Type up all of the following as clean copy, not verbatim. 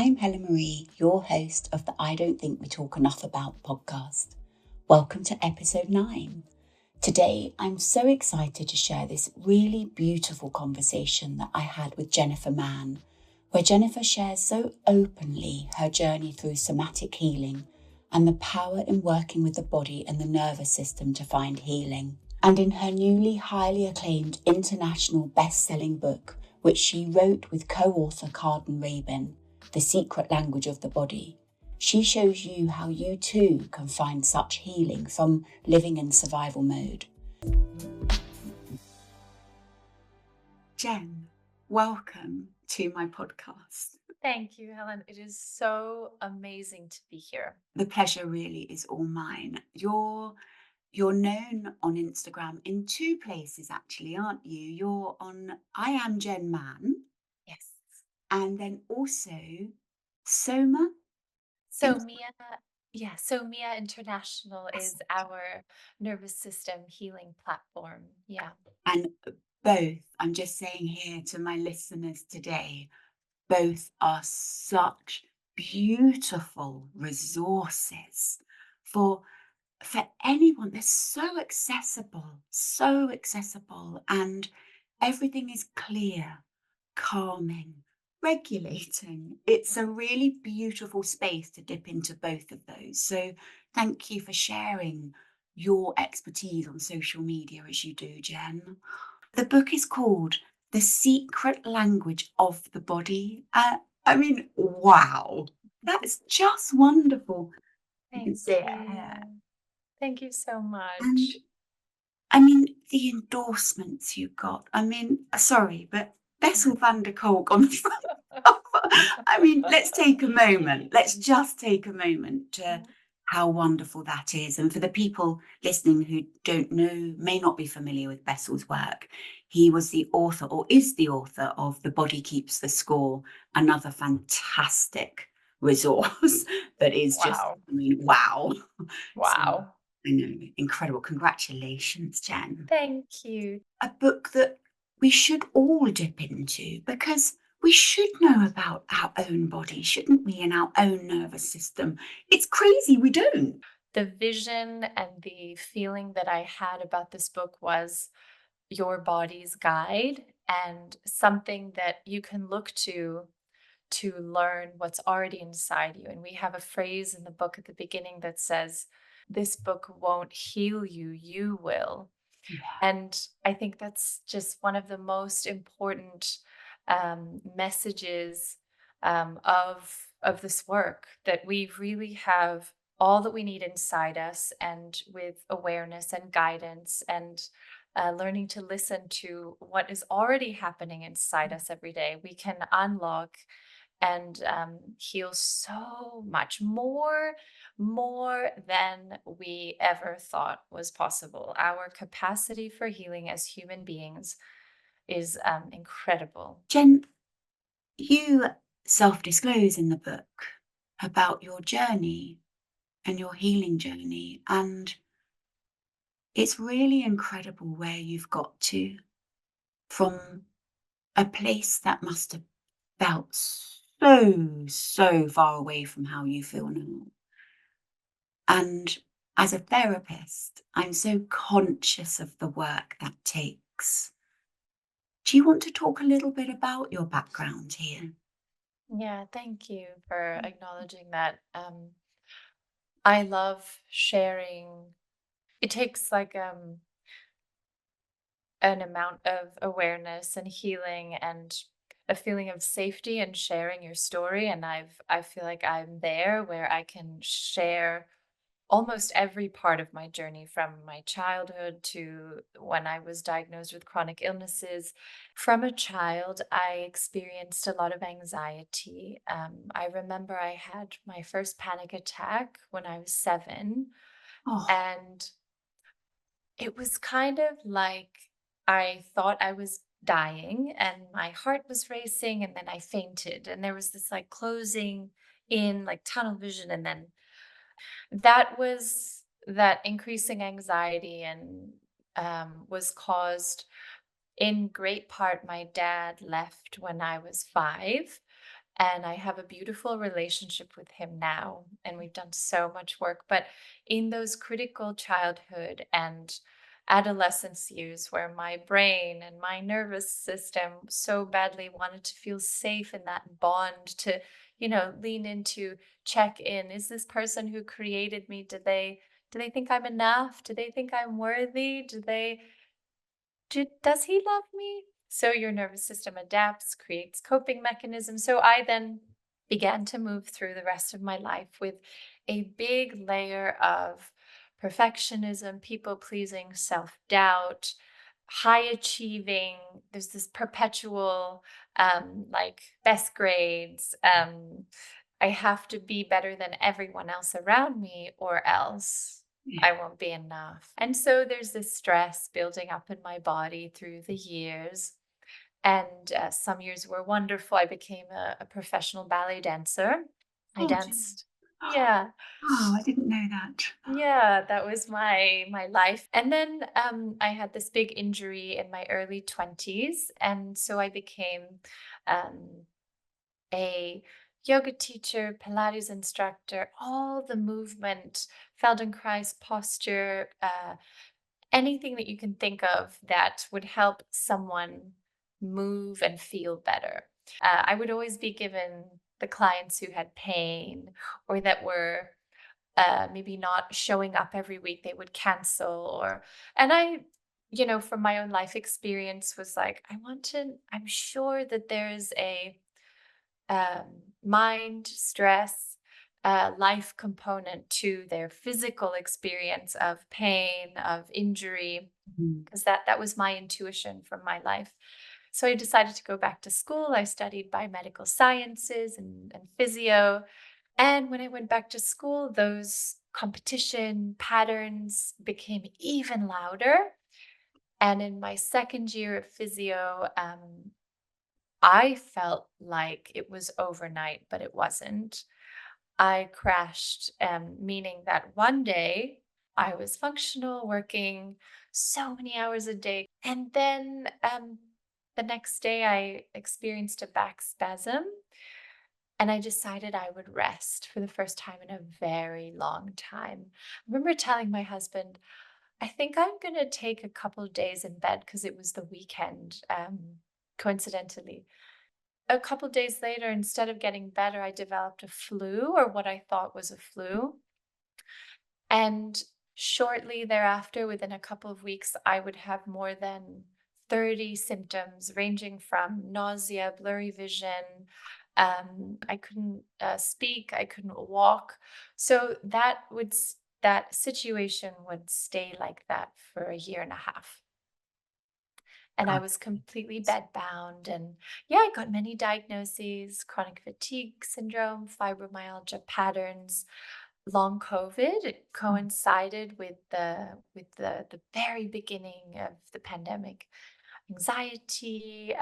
I'm Helen Marie, your host of the I Don't Think We Talk Enough About podcast. Welcome to episode 9. Today, I'm so excited to share this really beautiful conversation that I had with Jen Mann, where Jennifer shares so openly her journey through somatic healing and the power in working with the body and the nervous system to find healing. And in her newly highly acclaimed international best-selling book, which she wrote with co-author Carden Rabin, The Secret Language of the Body, she shows you how you too can find such healing from living in survival mode. Jen, welcome to my podcast. Thank you, Helen. It is so amazing to be here. The pleasure really is all mine. You're known on Instagram in 2 places actually, aren't you? You're on I Am Jen Mann, Yes. and then also Soma. So Mia International is our nervous system healing platform. Yeah. And both, I'm just saying here to my listeners today, both are such beautiful resources for anyone. They're so accessible, and everything is clear, calming, regulating. It's a really beautiful space to dip into both of those. So thank you for sharing your expertise on social media as you do, Jen. The book is called The Secret Language of the Body. Wow, that's just wonderful. You can Thank see it here. you. Thank you so And much. the endorsements you got. Sorry, but Bessel van der Kolk on the front. Let's take a moment. Let's just take a moment to how wonderful that is. And for the people listening who don't know, may not be familiar with Bessel's work, he was the author, or is the author, of The Body Keeps the Score, another fantastic resource that is just, Wow. wow. So, Wow. I know, incredible. Congratulations, Jen. Thank you. A book that we should all dip into, because we should know about our own body, shouldn't we, and our own nervous system. It's crazy we don't. The vision and the feeling that I had about this book was your body's guide and something that you can look to learn what's already inside you. And we have a phrase in the book at the beginning that says, "This book won't heal you, you will." Yeah. And I think that's just one of the most important messages of this work, that we really have all that we need inside us, and with awareness and guidance and learning to listen to what is already happening inside us every day, we can unlock and heal so much more than we ever thought was possible. Our capacity for healing as human beings is incredible. Jen, you self-disclose in the book about your journey and your healing journey, and it's really incredible where you've got to, from a place that must have felt so far away from how you feel now. And as a therapist, I'm so conscious of the work that takes. Do you want to talk a little bit about your background here? Yeah, thank you for acknowledging that. I love sharing. It takes like an amount of awareness and healing and a feeling of safety and sharing your story. And I feel like I'm there where I can share almost every part of my journey, from my childhood to when I was diagnosed with chronic illnesses. From a child, I experienced a lot of anxiety. I remember I had my first panic attack when I was 7, Oh, and it was kind of like I thought I was dying and my heart was racing, and then I fainted, and there was this like closing in, like tunnel vision, and then that increasing anxiety and was caused in great part. My dad left when I was 5, And I have a beautiful relationship with him now, and we've done so much work. But in those critical childhood and adolescence years where my brain and my nervous system so badly wanted to feel safe in that bond, to, lean into, check in. Is this person who created me, do they think I'm enough? Do they think I'm worthy? Does he love me? So your nervous system adapts, creates coping mechanisms. So I then began to move through the rest of my life with a big layer of perfectionism, people pleasing, self doubt, high achieving. There's this perpetual, like, best grades. I have to be better than everyone else around me, or else I Yeah. won't be enough. And so there's this stress building up in my body through the years. And some years were wonderful. I became a professional ballet dancer. I Oh, Jen. danced. Yeah. Oh, I didn't know that. Yeah, that was my life. And then I had this big injury in my early 20s, and so I became um, a yoga teacher, Pilates instructor, all the movement, Feldenkrais posture, anything that you can think of that would help someone move and feel better. I would always be given the clients who had pain or that were maybe not showing up every week, they would cancel, and I, from my own life experience, was like, I'm sure that there's a mind, stress, life component to their physical experience of pain, of injury, Mm. because that was my intuition from my life. So I decided to go back to school. I studied biomedical sciences and physio. And when I went back to school, those competition patterns became even louder. And in my second year of physio, I felt like it was overnight, but it wasn't. I crashed, meaning that one day I was functional, working so many hours a day. And then the next day I experienced a back spasm, and I decided I would rest for the first time in a very long time. I remember telling my husband, I think I'm going to take a couple of days in bed because it was the weekend, coincidentally. A couple days later, instead of getting better, I developed a flu, or what I thought was a flu. And shortly thereafter, within a couple of weeks, I would have more than 30 symptoms ranging from nausea, blurry vision. I couldn't speak, I couldn't walk. So that situation would stay like that for a year and a half. And I God. was completely bedbound. And yeah, I got many diagnoses: chronic fatigue syndrome, fibromyalgia patterns, long COVID. It Oh, coincided with the very beginning of the pandemic. Anxiety,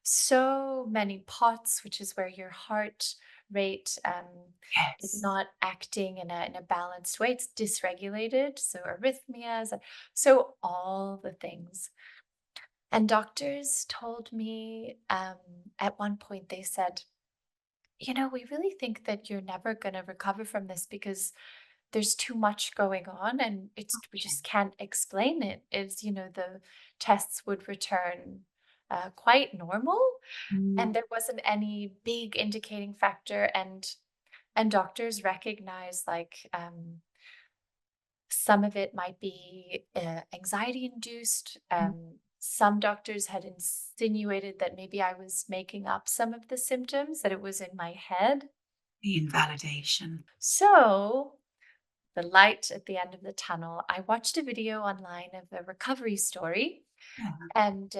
so many POTS, which is where your heart rate is yes. not acting in a balanced way. It's dysregulated. So arrhythmias. So all the things. And doctors told me, at one point, they said, we really think that you're never going to recover from this because there's too much going on, and we Okay. just can't explain it. The tests would return quite normal, and Mm, there wasn't any big indicating factor. And doctors recognize, like, some of it might be anxiety induced. mm. Some doctors had insinuated that maybe I was making up some of the symptoms, that it was in my head. The invalidation. So, the light at the end of the tunnel, I watched a video online of a recovery story. Yeah. And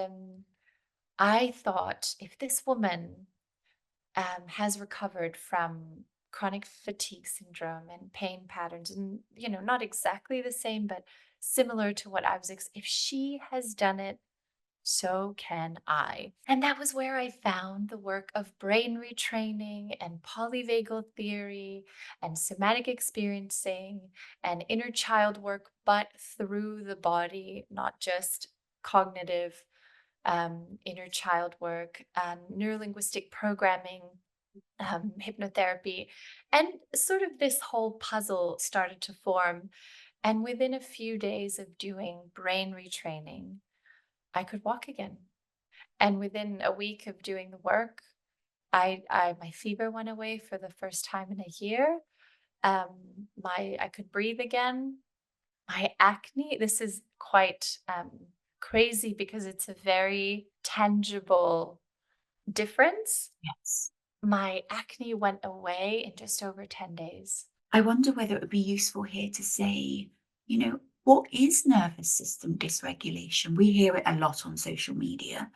I thought, if this woman has recovered from chronic fatigue syndrome and pain patterns, and not exactly the same, but similar to what I was, if she has done it, so can I. And that was where I found the work of brain retraining and polyvagal theory and somatic experiencing and inner child work, but through the body, not just cognitive, inner child work, and neurolinguistic programming. hypnotherapy. And sort of this whole puzzle started to form. And within a few days of doing brain retraining, I could walk again. And within a week of doing the work, I my fever went away for the first time in a year. I could breathe again. My acne, this is quite crazy because it's a very tangible difference. Yes. My acne went away in just over 10 days. I wonder whether it would be useful here to say, what is nervous system dysregulation? We hear it a lot on social media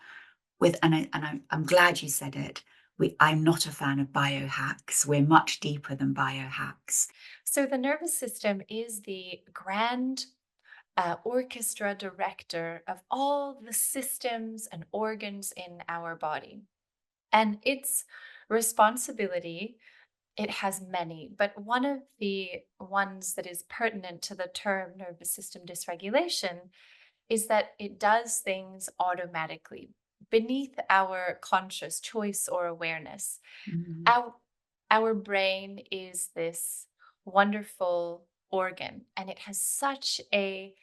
I'm glad you said it. I'm not a fan of biohacks. We're much deeper than biohacks. So the nervous system is the grand orchestra director of all the systems and organs in our body. And its responsibility, it has many, but one of the ones that is pertinent to the term nervous system dysregulation is that it does things automatically beneath our conscious choice or awareness. Mm, Our, our brain is this wonderful organ, and it has such a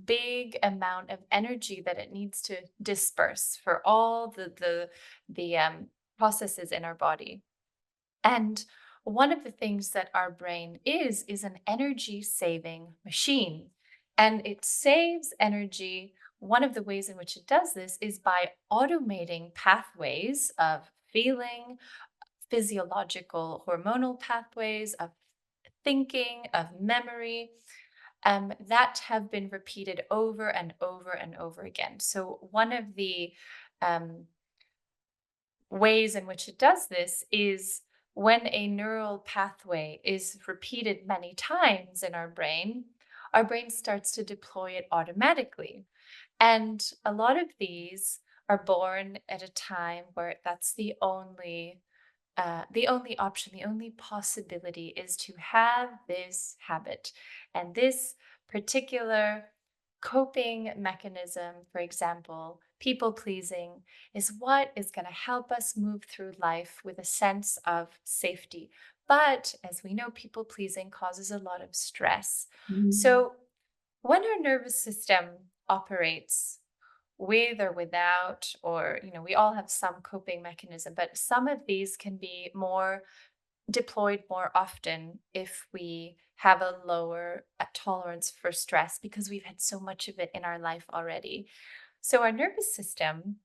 big amount of energy that it needs to disperse for all the processes in our body. And one of the things that our brain is an energy saving machine. And it saves energy. One of the ways in which it does this is by automating pathways of feeling, physiological hormonal pathways, of thinking, of memory, that have been repeated over and over and over again. So, one of the um, ways in which it does this is when a neural pathway is repeated many times in our brain starts to deploy it automatically. And a lot of these are born at a time where that's the only option, the only possibility is to have this habit. And this particular coping mechanism, for example, people pleasing, is what is going to help us move through life with a sense of safety. But as we know, people pleasing causes a lot of stress. mm, So when our nervous system operates with or without, or we all have some coping mechanism, but some of these can be more deployed more often if we have a lower tolerance for stress because we've had so much of it in our life already. So our nervous system,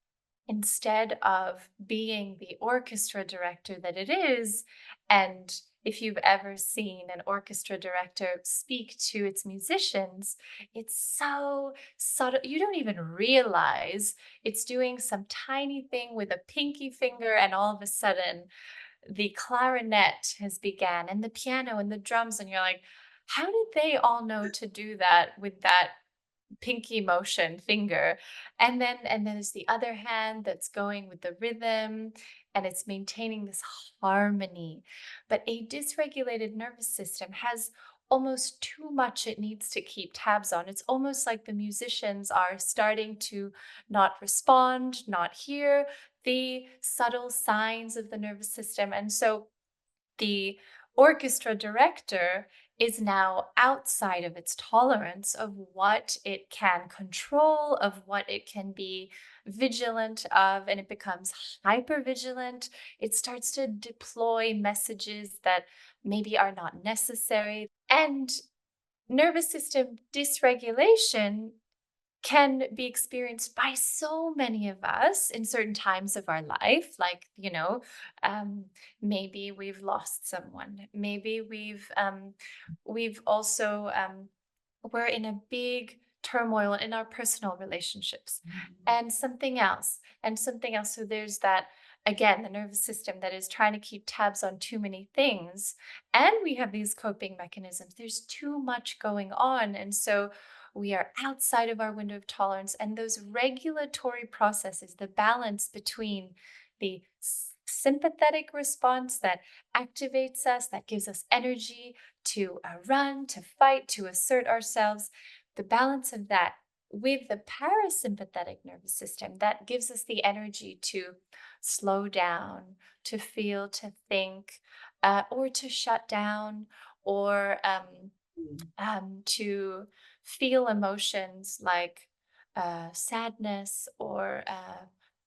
instead of being the orchestra director that it is, and if you've ever seen an orchestra director speak to its musicians, it's so subtle. You don't even realize it's doing some tiny thing with a pinky finger, and all of a sudden, the clarinet has began, and the piano and the drums, and you're like, how did they all know to do that with that pinky motion finger? And then there's the other hand that's going with the rhythm, and it's maintaining this harmony. But a dysregulated nervous system has almost too much it needs to keep tabs on. It's almost like the musicians are starting to not respond, not hear the subtle signs of the nervous system. And so the orchestra director is now outside of its tolerance of what it can control, of what it can be vigilant of, and it becomes hyper vigilant. It starts to deploy messages that maybe are not necessary. And nervous system dysregulation can be experienced by so many of us in certain times of our life, like um, maybe we've lost someone, maybe we've also we're in a big turmoil in our personal relationships, mm, and something else and something else. So there's that, again, the nervous system that is trying to keep tabs on too many things, and we have these coping mechanisms. There's too much going on, and so we are outside of our window of tolerance. And those regulatory processes, the balance between the sympathetic response that activates us, that gives us energy to run, to fight, to assert ourselves, the balance of that with the parasympathetic nervous system, that gives us the energy to slow down, to feel, to think, or to shut down, or Mm. to feel emotions like sadness or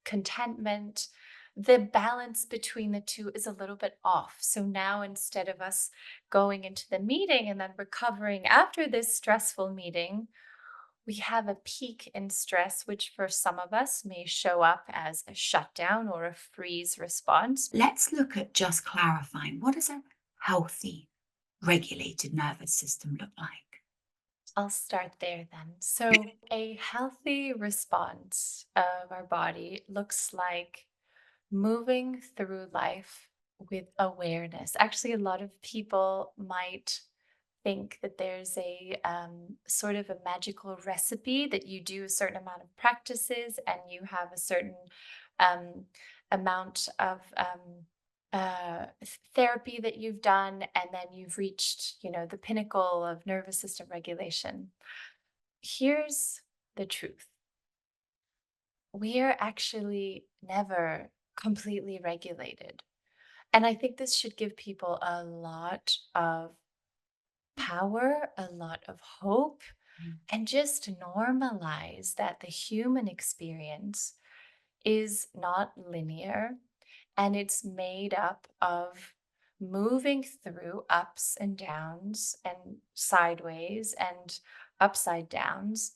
contentment. The balance between the two is a little bit off. So now instead of us going into the meeting and then recovering after this stressful meeting, we have a peak in stress, which for some of us may show up as a shutdown or a freeze response. Let's look at just clarifying, what does a healthy, regulated nervous system look like? I'll start there then. So, a healthy response of our body looks like moving through life with awareness. Actually, a lot of people might think that there's a sort of a magical recipe that you do a certain amount of practices and you have a certain um, amount of therapy that you've done, and then you've reached, the pinnacle of nervous system regulation. Here's the truth: we are actually never completely regulated. And I think this should give people a lot of power, a lot of hope, Mm. and just normalize that the human experience is not linear and it's made up of moving through ups and downs and sideways and upside downs.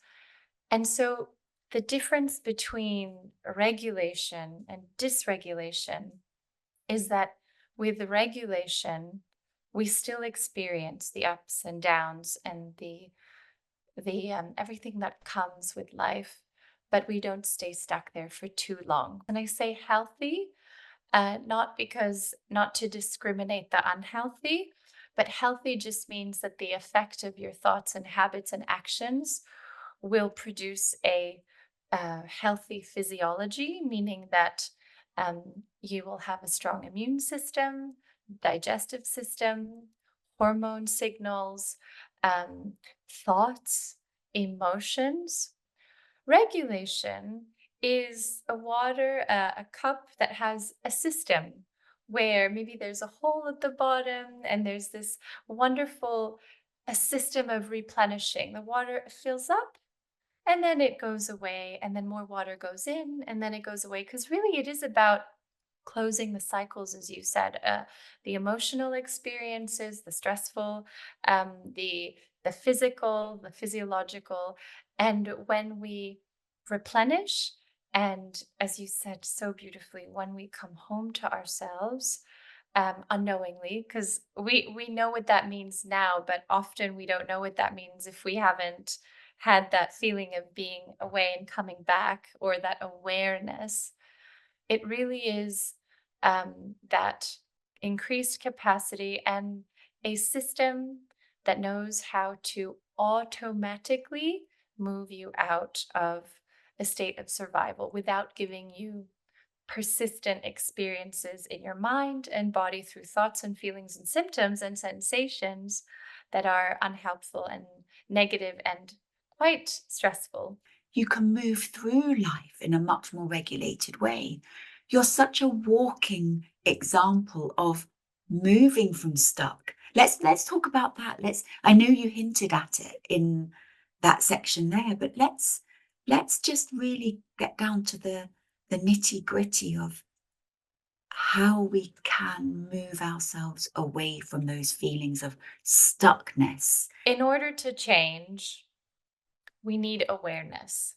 And so the difference between regulation and dysregulation is that with the regulation, we still experience the ups and downs and the everything that comes with life, but we don't stay stuck there for too long. And I say healthy, not to discriminate the unhealthy, but healthy just means that the effect of your thoughts and habits and actions will produce a healthy physiology, meaning that you will have a strong immune system, digestive system, hormone signals, um, thoughts, emotions. Regulation is a cup that has a system where maybe there's a hole at the bottom and there's this wonderful a system of replenishing. The water fills up and then it goes away, and then more water goes in, and then it goes away. Because really, it is about closing the cycles, as you said, the emotional experiences, the stressful, the physical, the physiological, and when we replenish, and as you said so beautifully, when we come home to ourselves unknowingly, because we know what that means now, but often we don't know what that means if we haven't had that feeling of being away and coming back, or that awareness. It really is that increased capacity and a system that knows how to automatically move you out of a state of survival without giving you persistent experiences in your mind and body through thoughts and feelings and symptoms and sensations that are unhelpful and negative and quite stressful. You can move through life in a much more regulated way. You're such a walking example of moving from stuck. Let's talk about that. I know you hinted at it in that section there, but let's just really get down to the nitty-gritty of how we can move ourselves away from those feelings of stuckness. In order to change, we need awareness.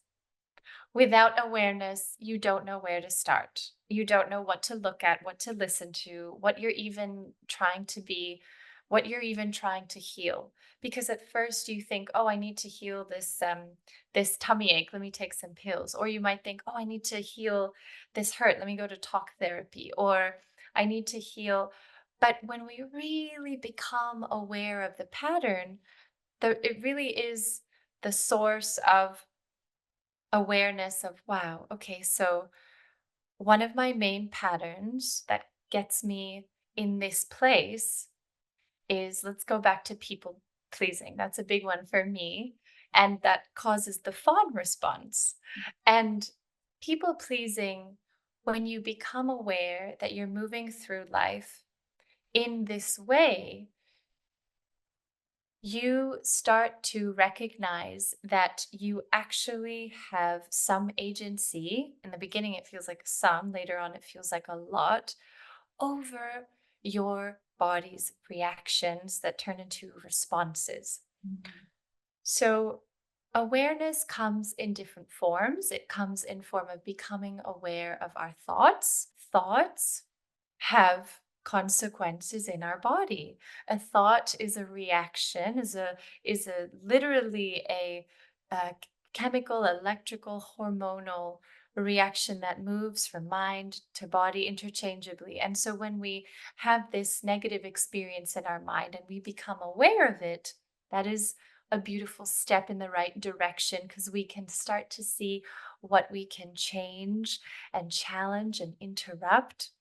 Without awareness, you don't know where to start. You don't know what to look at, what to listen to, what you're even trying to be, what you're even trying to heal. Because at first you think, "Oh, I need to heal this tummy ache. Let me take some pills." Or you might think, "Oh, I need to heal this hurt. Let me go to talk therapy." Or I need to heal. But when we really become aware of the pattern, it really is the source of awareness of, wow, okay, so one of my main patterns that gets me in this place is, let's go back to people pleasing. That's a big one for me. and that causes the fawn response. And people pleasing, when you become aware that you're moving through life in this way, you start to recognize that you actually have some agency. In the beginning, it feels like some, later on, it feels like a lot over your body's reactions that turn into responses. Mm. So awareness comes in different forms. It comes in form of becoming aware of our thoughts. Thoughts have consequences in our body. A thought is a reaction, is a literally a chemical, electrical, hormonal reaction that moves from mind to body interchangeably. And so when we have this negative experience in our mind and we become aware of it, that is a beautiful step in the right direction, because we can start to see what we can change and challenge and interrupt.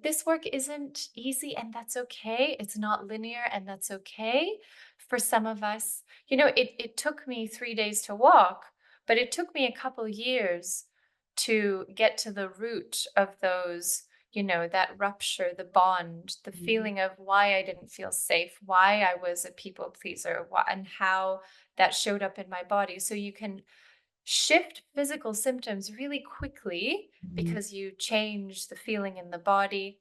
This work isn't easy, and that's okay. It's not linear, and that's okay. For some of us, it took me 3 days to walk, but it took me a couple years to get to the root of those, that rupture, the bond, the Mm. feeling of why I didn't feel safe, why I was a people pleaser, and how that showed up in my body. So you can shift physical symptoms really quickly Mm. because you change the feeling in the body.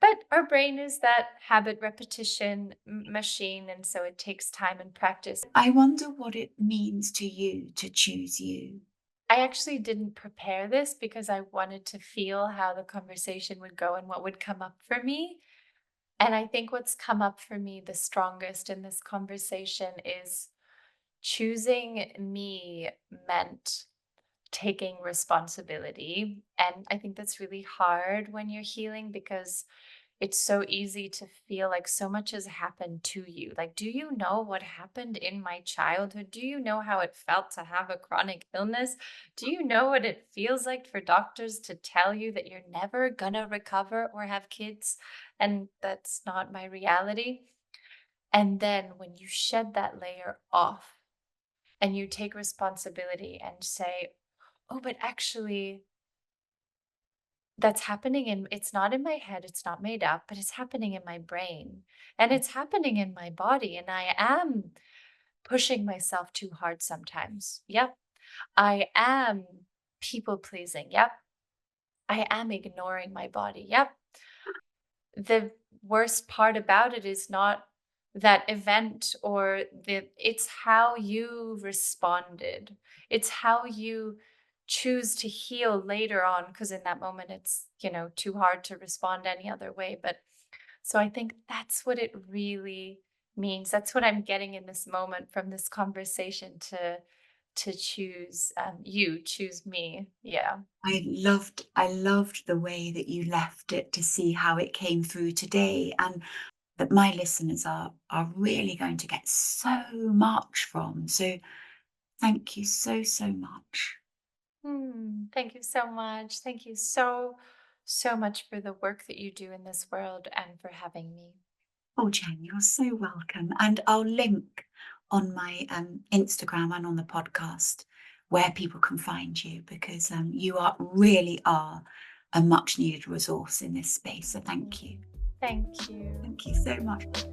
But our brain is that habit repetition machine. And so it takes time and practice. I wonder what it means to you to choose you. I actually didn't prepare this because I wanted to feel how the conversation would go and what would come up for me. And I think what's come up for me the strongest in this conversation is choosing me meant taking responsibility. And I think that's really hard when you're healing, because it's so easy to feel like so much has happened to you. Like, do you know what happened in my childhood? Do you know how it felt to have a chronic illness? Do you know what it feels like for doctors to tell you that you're never gonna recover or have kids? And that's not my reality. And then when you shed that layer off and you take responsibility and say, oh, but actually, that's happening it's not in my head, it's not made up, but it's happening in my brain and it's happening in my body. And I am pushing myself too hard sometimes. Yep. I am people pleasing. Yep. I am ignoring my body. Yep. The worst part about it is not that event or it's how you responded. It's how you choose to heal later on, because in that moment it's, too hard to respond any other way. But so I think that's what it really means. That's what I'm getting in this moment from this conversation, to choose you, choose me. Yeah. I loved the way that you left it to see how it came through today, and that my listeners are really going to get so much from. So thank you so, so much. Thank you so much. Thank you so, so much for the work that you do in this world and for having me. Oh, Jen, you're so welcome. And I'll link on my Instagram and on the podcast where people can find you, because you really are a much needed resource in this space. So thank you. Thank you. Thank you so much.